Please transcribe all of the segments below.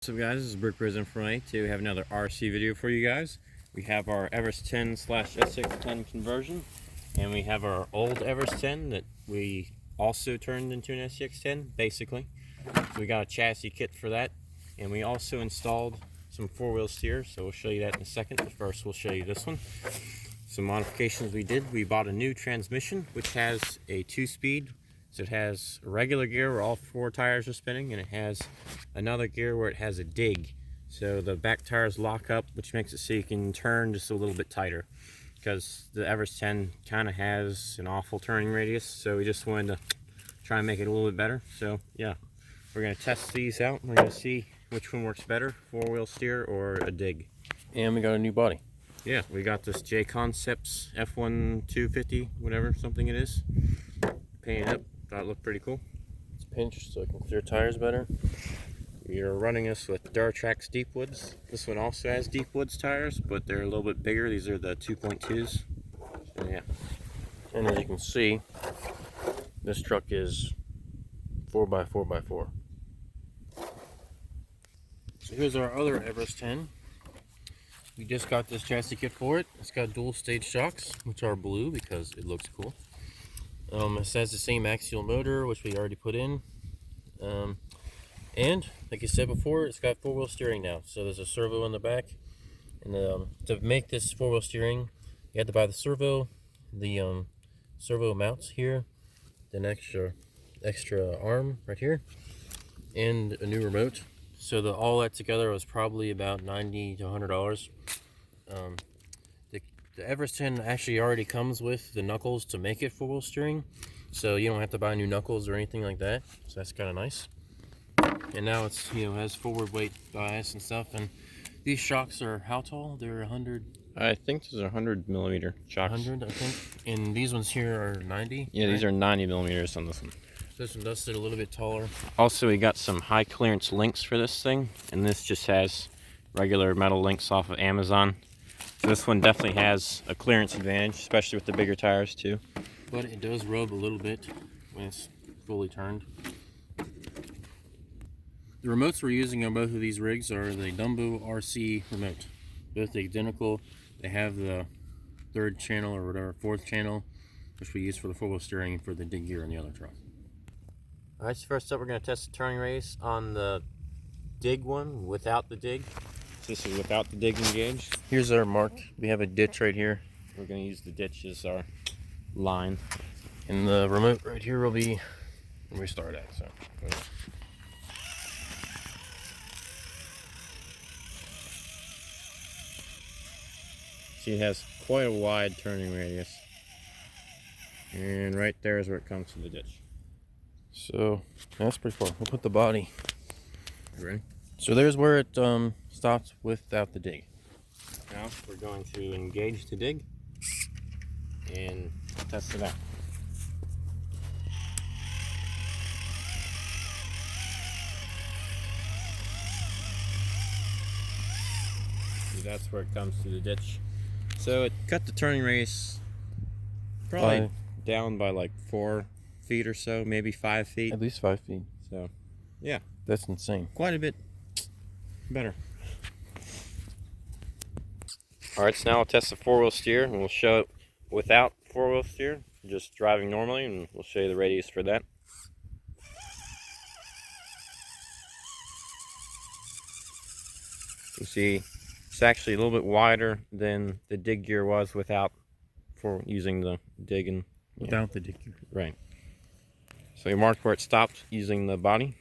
What's up guys, this is Brick Prison Friday to have another RC video for you guys. We have our Everest 10 slash S610 conversion, and we have our old Everest 10 that we also turned into an SCX10 basically. So we got a chassis kit for that, and we also installed some four-wheel steer, so we'll show you that in a second. But first we'll show you this one. Some modifications we did. We bought a new transmission which has a 2-speed. So it has a regular gear where all 4 tires are spinning, and it has another gear where it has a dig. So the back tires lock up, which makes it so you can turn just a little bit tighter. Because the Everest 10 kind of has an awful turning radius, so we just wanted to try and make it a little bit better. So yeah, we're going to test these out. We're going to see which one works better, 4-wheel steer or a dig. And we got a new body. Yeah, we got this J Concepts F1 250, whatever, something it is. Painted up. Thought it looked pretty cool. It's pinched so I can clear tires better. We are running this with Duratrax Deepwoods. This one also has Deepwoods tires, but they're a little bit bigger. These are the 2.2s. So yeah. And as you can see, this truck is 4x4x4. So here's our other Everest 10. We just got this chassis kit for it. It's got dual stage shocks, which are blue because it looks cool. It has the same axial motor, which we already put in. And like I said before, it's got 4-wheel steering now. So there's a servo in the back. And to make this 4-wheel steering, you had to buy the servo mounts here, then extra arm right here, and a new remote. So all that together was probably about $90 to $100. The Everest 10 actually already comes with the knuckles to make it 4-wheel steering, so you don't have to buy new knuckles or anything like that. So that's kind of nice. And now it's has forward weight bias and stuff. And these shocks are how tall? They're 100. I think these are 100mm shocks. 100, I think. And these ones here are 90. Yeah, right? These are 90mm on this one. This one does sit a little bit taller. Also, we got some high clearance links for this thing, and this just has regular metal links off of Amazon. So this one definitely has a clearance advantage, especially with the bigger tires too. But it does rub a little bit when it's fully turned. The remotes we're using on both of these rigs are the Dumbo RC remote. Both identical. They have the 3rd channel or whatever, 4th channel, which we use for the 4-wheel steering and for the dig gear on the other truck. Alright, so first up we're going to test the turning radius on the dig one without the dig. So this is without the dig engaged. Here's our mark. We have a ditch right here. We're going to use the ditch as our line. And the remote right here will be where we start at. So see, it has quite a wide turning radius. And right there is where it comes to the ditch. So that's pretty far. We'll put the body. You ready? So there's where it stops without the dig. Now we're going to engage the dig and test it out. See, that's where it comes to the ditch. So it cut the turning radius probably down by like 4 feet or so, maybe 5 feet. At least 5 feet. So yeah, that's insane. Quite a bit better. Alright, so now I'll test the 4-wheel steer, and we'll show it without 4-wheel steer, just driving normally, and we'll show you the radius for that. You see, it's actually a little bit wider than the dig gear was without using the dig and without the dig gear. Right. So we marked where it stopped using the body,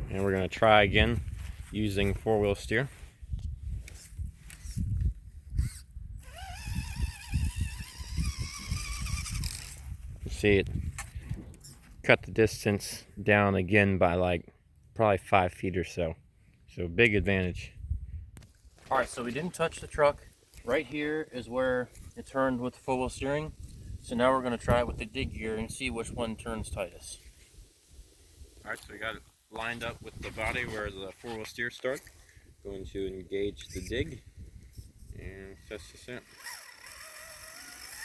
and we're going to try again using 4-wheel steer. You see it cut the distance down again by like probably 5 feet or so. So big advantage. Alright, so we didn't touch the truck. Right here is where it turned with the 4-wheel steering. So now we're going to try it with the dig gear and see which one turns tightest. Alright, so we got it lined up with the body where the 4-wheel steer starts. Going to engage the dig and test this out.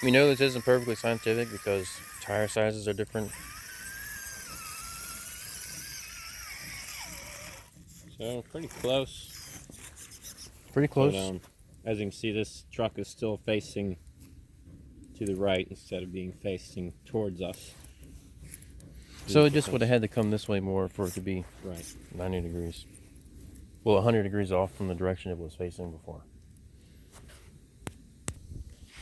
We know this isn't perfectly scientific because tire sizes are different. So pretty close. Pretty close. But, as you can see, this truck is still facing to the right instead of being facing towards us. So it just would have had to come this way more for it to be Right. 90 degrees. Well, 100 degrees off from the direction it was facing before.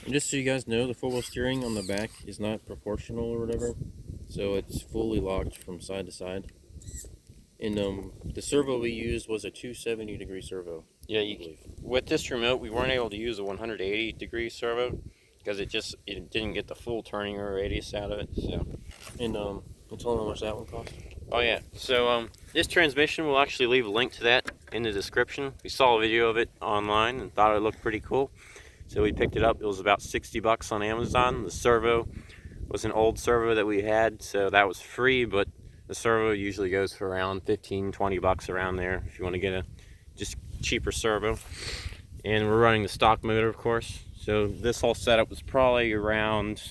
And just so you guys know, the four-wheel steering on the back is not proportional or whatever. So it's fully locked from side to side. And the servo we used was a 270-degree servo. Yeah, with this remote, we weren't able to use a 180-degree servo because it didn't get the full turning radius out of it. So, And can tell them how much that one cost? oh yeah. So this transmission, we'll actually leave a link to that in the description. We saw a video of it online and thought it looked pretty cool, so we picked it up. It was about 60 bucks on Amazon. The servo was an old servo that we had, so that was free, but the servo usually goes for around 15, 20 bucks around there if you want to get a just cheaper servo. And we're running the stock motor, of course. So this whole setup was probably around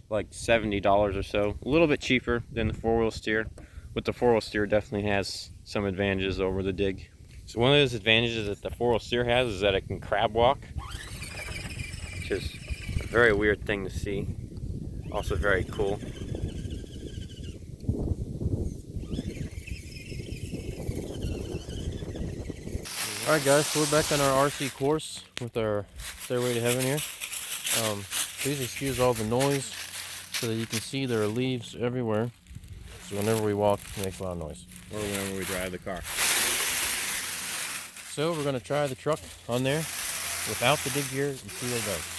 like $70 or so. A little bit cheaper than the four-wheel steer, but the four-wheel steer definitely has some advantages over the dig. So one of those advantages that the four-wheel steer has is that it can crab walk, which is a very weird thing to see. Also very cool. Alright guys, so we're back on our RC course with our Stairway to Heaven here. Please excuse all the noise so that you can see there are leaves everywhere. So whenever we walk, it makes a lot of noise. Or whenever we drive the car. So we're going to try the truck on there without the dig gear and see what it does.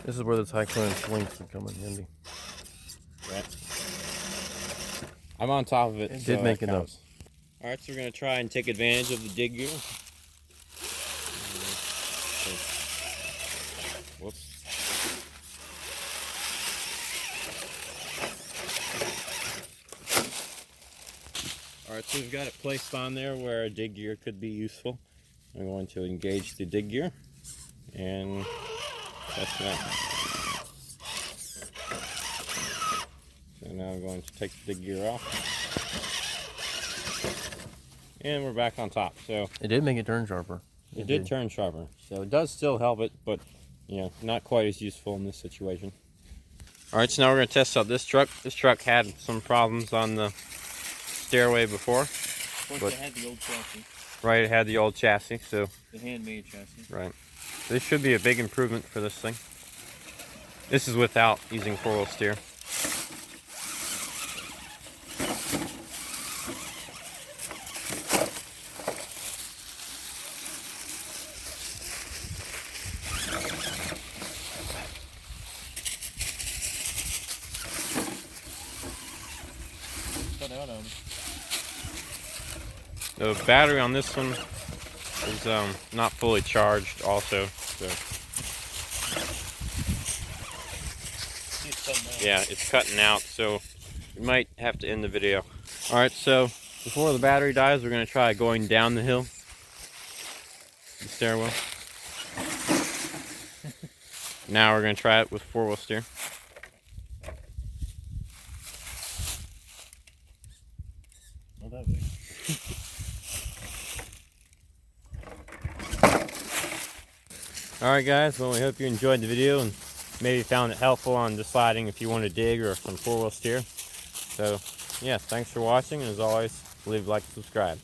This is where the Tycoon links would come in handy. Right. I'm on top of it. It so did make that it up. counts. Alright, so we're going to try and take advantage of the dig gear. Whoops. Alright, so we've got it placed on there where a dig gear could be useful. I'm going to engage the dig gear and test it out. So now I'm going to take the dig gear off. And we're back on top. So It did make it turn sharper. it did turn sharper. So it does still help it, but you know, not quite as useful in this situation. Alright, so now we're going to test out this truck. This truck had some problems on the Stairway before. Of course, it had the old chassis. Right, it had the old chassis, so The handmade chassis. right. This should be a big improvement for this thing. This is without using four-wheel steer. Cut out of it. The battery on this one is not fully charged also, so yeah, it's cutting out, so we might have to end the video. Alright, so before the battery dies, we're going to try going down the hill, the stairwell. Now we're going to try it with four-wheel steer. Not that big. Alright guys, well we hope you enjoyed the video and maybe found it helpful on deciding if you want to dig or some four-wheel steer. So yeah, thanks for watching, and as always, leave a like and subscribe.